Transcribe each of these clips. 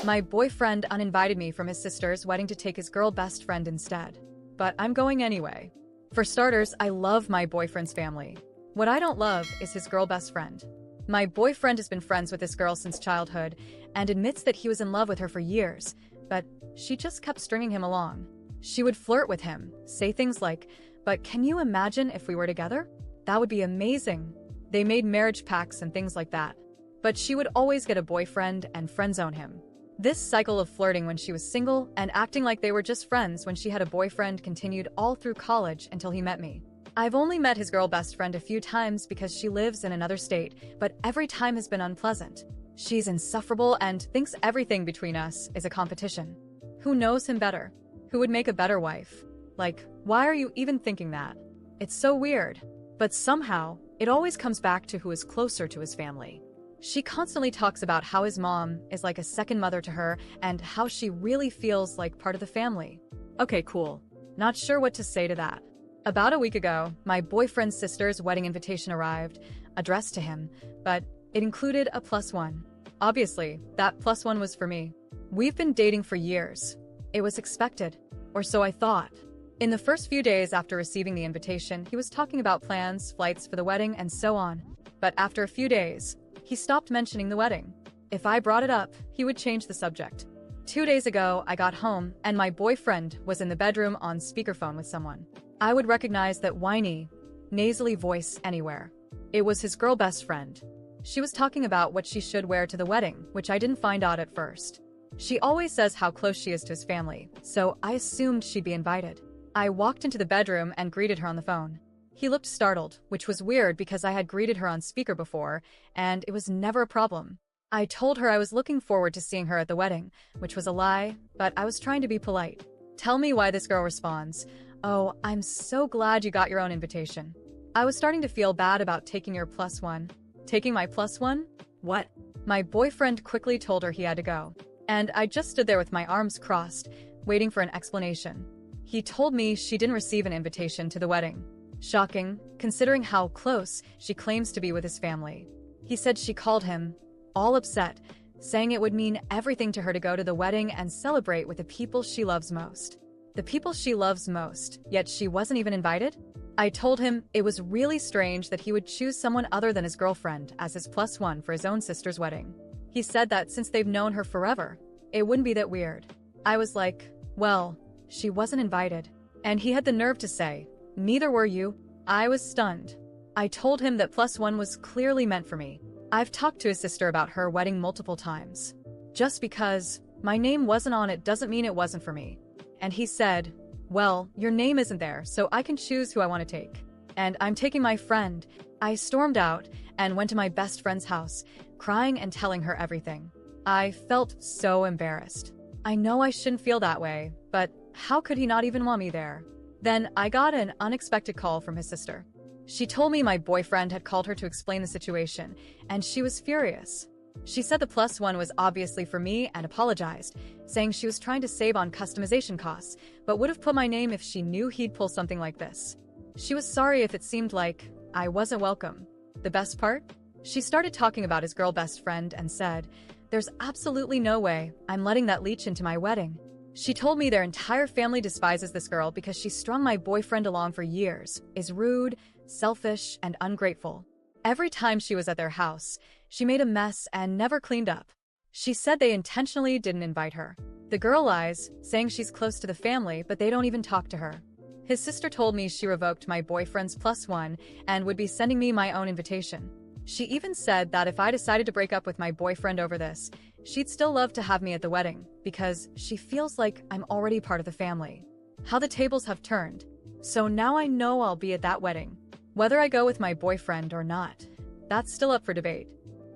My boyfriend uninvited me from his sister's wedding to take his girl best friend instead. But I'm going anyway. For starters, I love my boyfriend's family. What I don't love is his girl best friend. My boyfriend has been friends with this girl since childhood and admits that he was in love with her for years, but she just kept stringing him along. She would flirt with him, say things like, "But can you imagine if we were together? That would be amazing." They made marriage pacts and things like that. But she would always get a boyfriend and friend-zone him. This cycle of flirting when she was single and acting like they were just friends when she had a boyfriend continued all through college until he met me. I've only met his girl best friend a few times because she lives in another state, but every time has been unpleasant. She's insufferable and thinks everything between us is a competition. Who knows him better? Who would make a better wife? Like, why are you even thinking that? It's so weird. But somehow, it always comes back to who is closer to his family. She constantly talks about how his mom is like a second mother to her and how she really feels like part of the family. Okay, cool. Not sure what to say to that. About a week ago, my boyfriend's sister's wedding invitation arrived, addressed to him, but it included a +1. Obviously, that +1 was for me. We've been dating for years. It was expected, or so I thought. In the first few days after receiving the invitation, he was talking about plans, flights for the wedding, and so on. But after a few days, he stopped mentioning the wedding. If I brought it up, he would change the subject. 2 days ago, I got home, and my boyfriend was in the bedroom on speakerphone with someone. I would recognize that whiny, nasally voice anywhere. It was his girl best friend. She was talking about what she should wear to the wedding, which I didn't find odd at first. She always says how close she is to his family, so I assumed she'd be invited. I walked into the bedroom and greeted her on the phone. He looked startled, which was weird because I had greeted her on speaker before, and it was never a problem. I told her I was looking forward to seeing her at the wedding, which was a lie, but I was trying to be polite. Tell me why this girl responds, "Oh, I'm so glad you got your own invitation." I was starting to feel bad about taking your +1. Taking my +1? What? My boyfriend quickly told her he had to go, and I just stood there with my arms crossed, waiting for an explanation. He told me she didn't receive an invitation to the wedding. Shocking, considering how close she claims to be with his family. He said she called him, all upset, saying it would mean everything to her to go to the wedding and celebrate with the people she loves most. The people she loves most, yet she wasn't even invited? I told him it was really strange that he would choose someone other than his girlfriend as his +1 for his own sister's wedding. He said that since they've known her forever, it wouldn't be that weird. I was like, well, she wasn't invited. And he had the nerve to say, "Neither were you." I was stunned. I told him that +1 was clearly meant for me. I've talked to his sister about her wedding multiple times. Just because my name wasn't on it doesn't mean it wasn't for me. And he said, "Well, your name isn't there, so I can choose who I want to take. And I'm taking my friend." I stormed out and went to my best friend's house, crying and telling her everything. I felt so embarrassed. I know I shouldn't feel that way, but how could he not even want me there? Then I got an unexpected call from his sister. She told me my boyfriend had called her to explain the situation, and she was furious. She said the +1 was obviously for me and apologized, saying she was trying to save on customization costs, but would have put my name if she knew he'd pull something like this. She was sorry if it seemed like I wasn't welcome. The best part? She started talking about his girl best friend and said, "There's absolutely no way I'm letting that leech into my wedding." She told me their entire family despises this girl because she strung my boyfriend along for years, is rude, selfish, and ungrateful. Every time she was at their house, she made a mess and never cleaned up. She said they intentionally didn't invite her. The girl lies, saying she's close to the family, but they don't even talk to her. His sister told me she revoked my boyfriend's +1 and would be sending me my own invitation. She even said that if I decided to break up with my boyfriend over this, she'd still love to have me at the wedding, because she feels like I'm already part of the family. How the tables have turned. So now I know I'll be at that wedding. Whether I go with my boyfriend or not, that's still up for debate.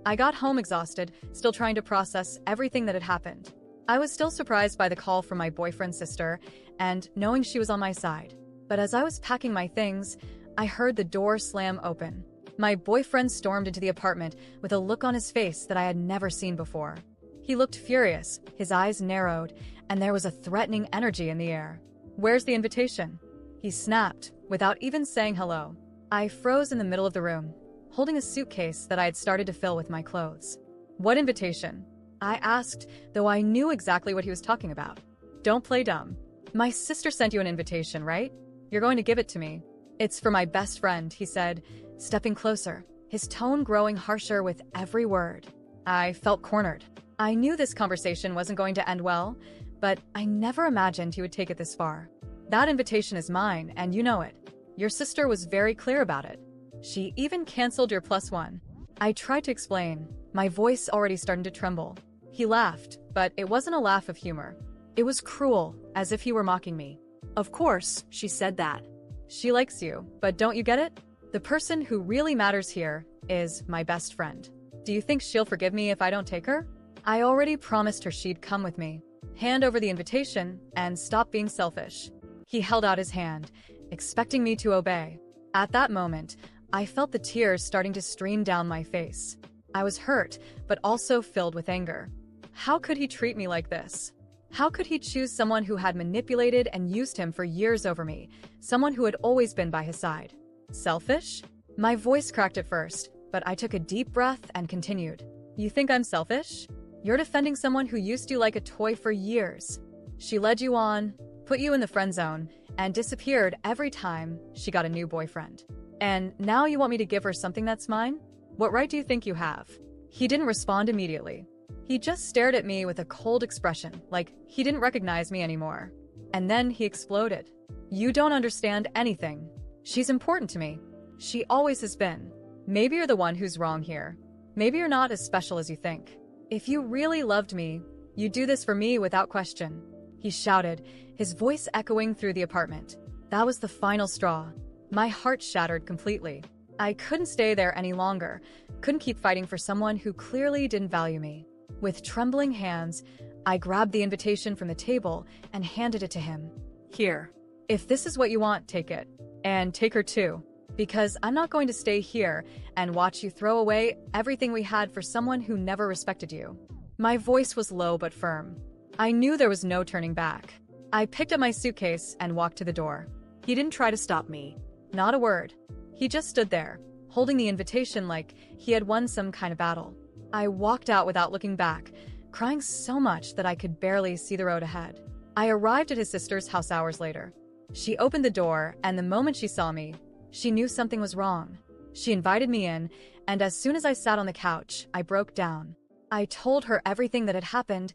I got home exhausted, still trying to process everything that had happened. I was still surprised by the call from my boyfriend's sister, and knowing she was on my side. But as I was packing my things, I heard the door slam open. My boyfriend stormed into the apartment with a look on his face that I had never seen before. He looked furious, his eyes narrowed, and there was a threatening energy in the air. "Where's the invitation?" he snapped, without even saying hello. I froze in the middle of the room, holding a suitcase that I had started to fill with my clothes. "What invitation?" I asked, though I knew exactly what he was talking about. Don't play dumb. My sister sent you an invitation, right? You're going to give it to me. It's for my best friend, he said, stepping closer, his tone growing harsher with every word. I felt cornered. I knew this conversation wasn't going to end well, but I never imagined he would take it this far. That invitation is mine, and you know it. Your sister was very clear about it. She even canceled your +1. I tried to explain, my voice already starting to tremble. He laughed, but it wasn't a laugh of humor. It was cruel, as if he were mocking me. Of course, she said that. She likes you, but don't you get it? The person who really matters here is my best friend. Do you think she'll forgive me if I don't take her? I already promised her she'd come with me. Hand over the invitation and stop being selfish. He held out his hand, expecting me to obey. At that moment, I felt the tears starting to stream down my face. I was hurt, but also filled with anger. How could he treat me like this? How could he choose someone who had manipulated and used him for years over me, someone who had always been by his side? Selfish? My voice cracked at first, but I took a deep breath and continued. You think I'm selfish? You're defending someone who used you like a toy for years. She led you on, put you in the friend zone, and disappeared every time she got a new boyfriend. And now you want me to give her something that's mine? What right do you think you have? He didn't respond immediately. He just stared at me with a cold expression, like he didn't recognize me anymore. And then he exploded. You don't understand anything. She's important to me. She always has been. Maybe you're the one who's wrong here. Maybe you're not as special as you think. If you really loved me, you'd do this for me without question. He shouted, his voice echoing through the apartment. That was the final straw. My heart shattered completely. I couldn't stay there any longer, couldn't keep fighting for someone who clearly didn't value me. With trembling hands, I grabbed the invitation from the table and handed it to him. Here. If this is what you want, take it. And take her too. Because I'm not going to stay here and watch you throw away everything we had for someone who never respected you. My voice was low but firm. I knew there was no turning back. I picked up my suitcase and walked to the door. He didn't try to stop me. Not a word. He just stood there, holding the invitation like he had won some kind of battle. I walked out without looking back, crying so much that I could barely see the road ahead. I arrived at his sister's house hours later. She opened the door, and the moment she saw me, she knew something was wrong. She invited me in, and as soon as I sat on the couch, I broke down. I told her everything that had happened,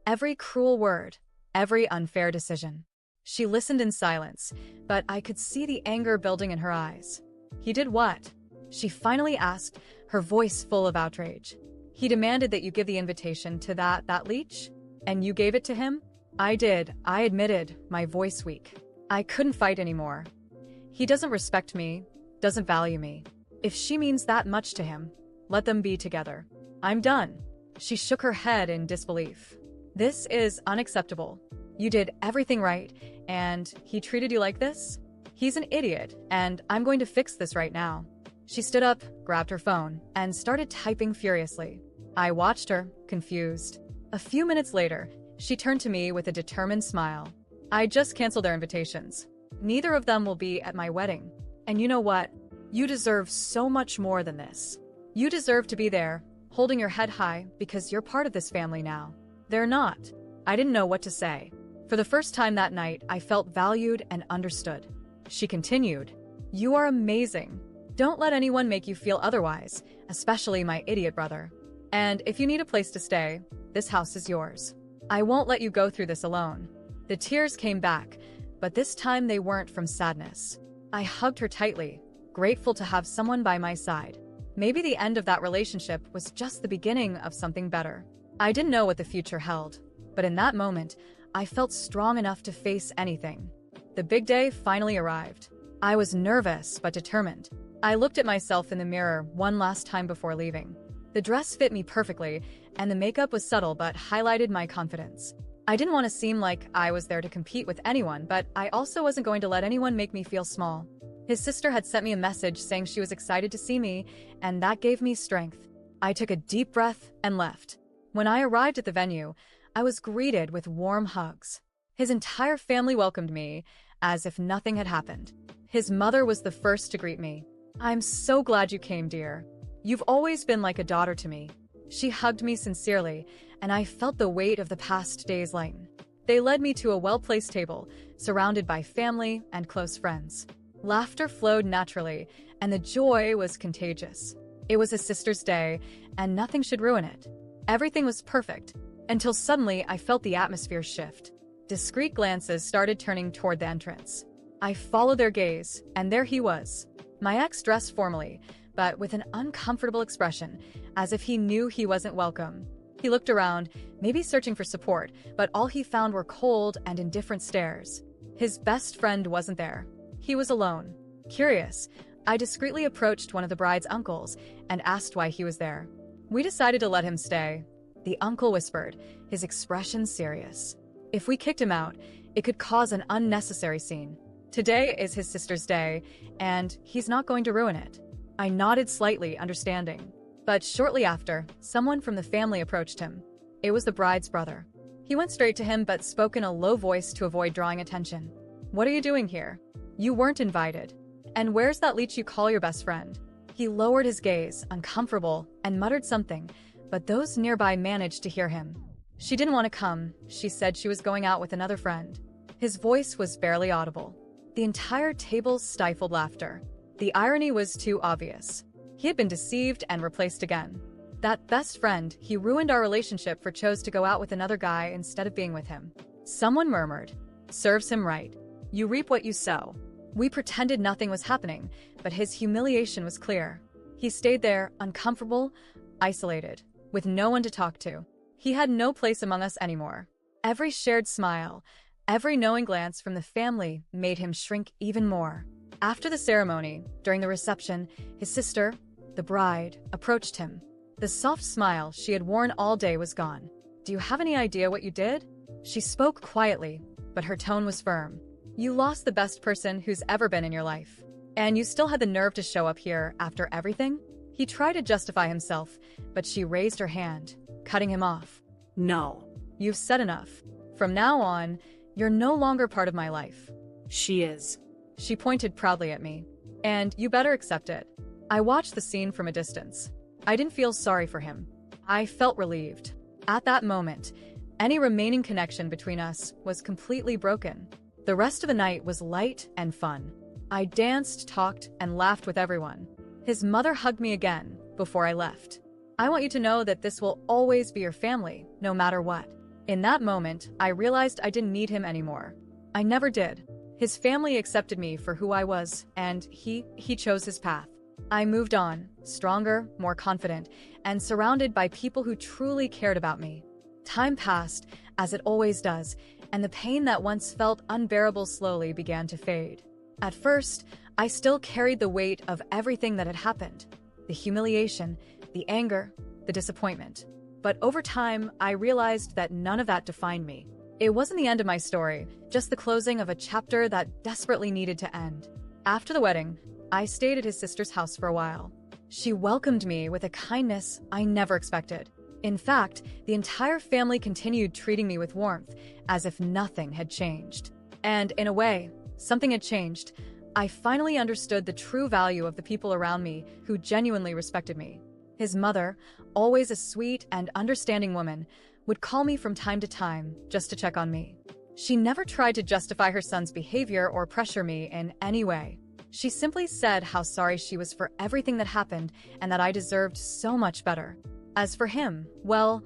every cruel word, every unfair decision. She listened in silence, but I could see the anger building in her eyes. He did what? She finally asked, her voice full of outrage. He demanded that you give the invitation to that leech? And you gave it to him? I did, I admitted, my voice weak. I couldn't fight anymore. He doesn't respect me, doesn't value me. If she means that much to him, let them be together. I'm done. She shook her head in disbelief. This is unacceptable. You did everything right, and he treated you like this? He's an idiot, and I'm going to fix this right now. She stood up, grabbed her phone, and started typing furiously. I watched her, confused. A few minutes later, she turned to me with a determined smile. I just canceled their invitations. Neither of them will be at my wedding. And you know what? You deserve so much more than this. You deserve to be there, holding your head high, because you're part of this family now. They're not. I didn't know what to say. For the first time that night, I felt valued and understood. She continued, You are amazing. Don't let anyone make you feel otherwise, especially my idiot brother. And if you need a place to stay, this house is yours. I won't let you go through this alone. The tears came back, but this time they weren't from sadness. I hugged her tightly, grateful to have someone by my side. Maybe the end of that relationship was just the beginning of something better. I didn't know what the future held, but in that moment, I felt strong enough to face anything. The big day finally arrived. I was nervous but determined. I looked at myself in the mirror one last time before leaving. The dress fit me perfectly, and the makeup was subtle but highlighted my confidence. I didn't want to seem like I was there to compete with anyone, but I also wasn't going to let anyone make me feel small. His sister had sent me a message saying she was excited to see me, and that gave me strength. I took a deep breath and left. When I arrived at the venue, I was greeted with warm hugs. His entire family welcomed me, as if nothing had happened. His mother was the first to greet me. I'm so glad you came, dear. You've always been like a daughter to me. She hugged me sincerely, and I felt the weight of the past days lighten. They led me to a well-placed table, surrounded by family and close friends. Laughter flowed naturally, and the joy was contagious. It was his sister's day, and nothing should ruin it. Everything was perfect, until suddenly I felt the atmosphere shift. Discreet glances started turning toward the entrance. I followed their gaze, and there he was. My ex dressed formally, but with an uncomfortable expression, as if he knew he wasn't welcome. He looked around, maybe searching for support, but all he found were cold and indifferent stares. His best friend wasn't there. He was alone. Curious, I discreetly approached one of the bride's uncles and asked why he was there. We decided to let him stay. The uncle whispered, his expression serious. If we kicked him out, it could cause an unnecessary scene. Today is his sister's day, and he's not going to ruin it. I nodded slightly, understanding. But shortly after, someone from the family approached him. It was the bride's brother. He went straight to him but spoke in a low voice to avoid drawing attention. "What are you doing here? You weren't invited. And where's that leech you call your best friend?" He lowered his gaze, uncomfortable, and muttered something, but those nearby managed to hear him. "She didn't want to come. She said she was going out with another friend." His voice was barely audible. The entire table stifled laughter. The irony was too obvious. He had been deceived and replaced again. That best friend he ruined our relationship for chose to go out with another guy instead of being with him. Someone murmured, "Serves him right. You reap what you sow." We pretended nothing was happening, but his humiliation was clear. He stayed there, uncomfortable, isolated, with no one to talk to. He had no place among us anymore. Every shared smile, every knowing glance from the family made him shrink even more. After the ceremony, during the reception, his sister, the bride, approached him. The soft smile she had worn all day was gone. "Do you have any idea what you did?" She spoke quietly, but her tone was firm. "You lost the best person who's ever been in your life. And you still had the nerve to show up here after everything?" He tried to justify himself, but she raised her hand, cutting him off. No. "You've said enough. From now on, you're no longer part of my life." She is. She pointed proudly at me. "And you better accept it." I watched the scene from a distance. I didn't feel sorry for him. I felt relieved. At that moment, any remaining connection between us was completely broken. The rest of the night was light and fun. I danced, talked, and laughed with everyone. His mother hugged me again before I left. "I want you to know that this will always be your family, no matter what." In that moment, I realized I didn't need him anymore. I never did. His family accepted me for who I was, and he chose his path. I moved on, stronger, more confident, and surrounded by people who truly cared about me. Time passed, as it always does, and the pain that once felt unbearable slowly began to fade. At first, I still carried the weight of everything that had happened. The humiliation, the anger, the disappointment. But over time, I realized that none of that defined me. It wasn't the end of my story, just the closing of a chapter that desperately needed to end. After the wedding, I stayed at his sister's house for a while. She welcomed me with a kindness I never expected. In fact, the entire family continued treating me with warmth, as if nothing had changed. And in a way, something had changed. I finally understood the true value of the people around me who genuinely respected me. His mother, always a sweet and understanding woman, would call me from time to time just to check on me. She never tried to justify her son's behavior or pressure me in any way. She simply said how sorry she was for everything that happened and that I deserved so much better. As for him, well,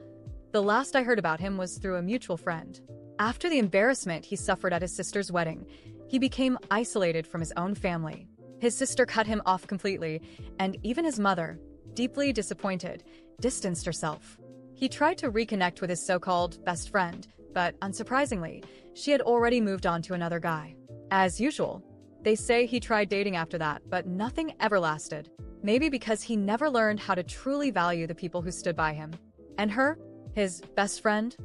the last I heard about him was through a mutual friend. After the embarrassment he suffered at his sister's wedding, he became isolated from his own family. His sister cut him off completely, and even his mother, deeply disappointed, distanced herself. He tried to reconnect with his so-called best friend, but unsurprisingly, she had already moved on to another guy. As usual, they say he tried dating after that, but nothing ever lasted. Maybe because he never learned how to truly value the people who stood by him. And her, his best friend?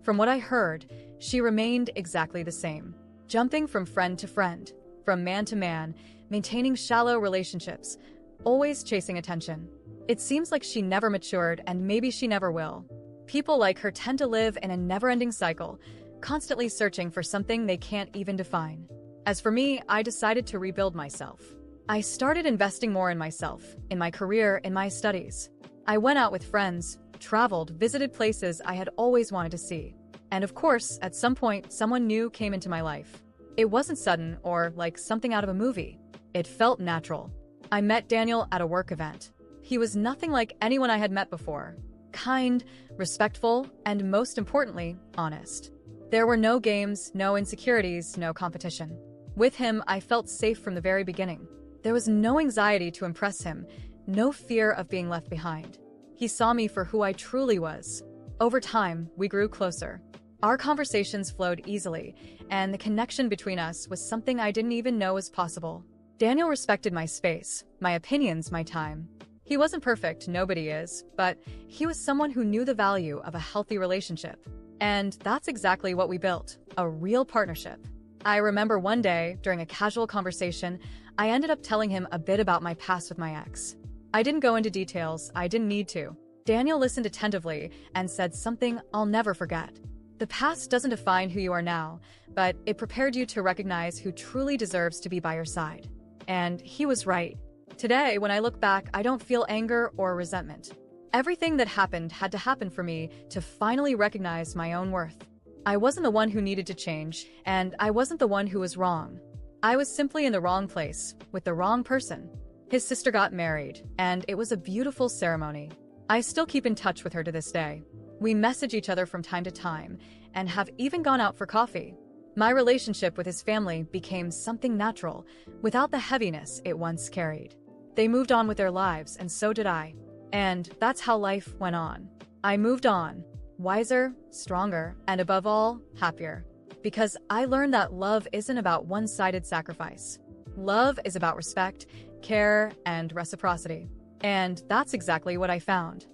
From what I heard, she remained exactly the same, jumping from friend to friend, from man to man, maintaining shallow relationships, always chasing attention. It seems like she never matured, and maybe she never will. People like her tend to live in a never-ending cycle, constantly searching for something they can't even define. As for me, I decided to rebuild myself. I started investing more in myself, in my career, in my studies. I went out with friends, traveled, visited places I had always wanted to see. And of course, at some point, someone new came into my life. It wasn't sudden or like something out of a movie. It felt natural. I met Daniel at a work event. He was nothing like anyone I had met before. Kind, respectful, and most importantly, honest. There were no games, no insecurities, no competition. With him, I felt safe from the very beginning. There was no anxiety to impress him, no fear of being left behind. He saw me for who I truly was. Over time, we grew closer. Our conversations flowed easily, and the connection between us was something I didn't even know was possible. Daniel respected my space, my opinions, my time. He wasn't perfect, nobody is, but he was someone who knew the value of a healthy relationship. And that's exactly what we built, a real partnership. I remember one day, during a casual conversation, I ended up telling him a bit about my past with my ex. I didn't go into details, I didn't need to. Daniel listened attentively and said something I'll never forget. The past doesn't define who you are now, but it prepared you to recognize who truly deserves to be by your side. And he was right. Today, when I look back, I don't feel anger or resentment. Everything that happened had to happen for me to finally recognize my own worth. I wasn't the one who needed to change, and I wasn't the one who was wrong. I was simply in the wrong place, with the wrong person. His sister got married, and it was a beautiful ceremony. I still keep in touch with her to this day. We message each other from time to time, and have even gone out for coffee. My relationship with his family became something natural, without the heaviness it once carried. They moved on with their lives, and so did I. And that's how life went on. I moved on, wiser, stronger, and above all, happier. Because I learned that love isn't about one-sided sacrifice. Love is about respect, care, and reciprocity. And that's exactly what I found.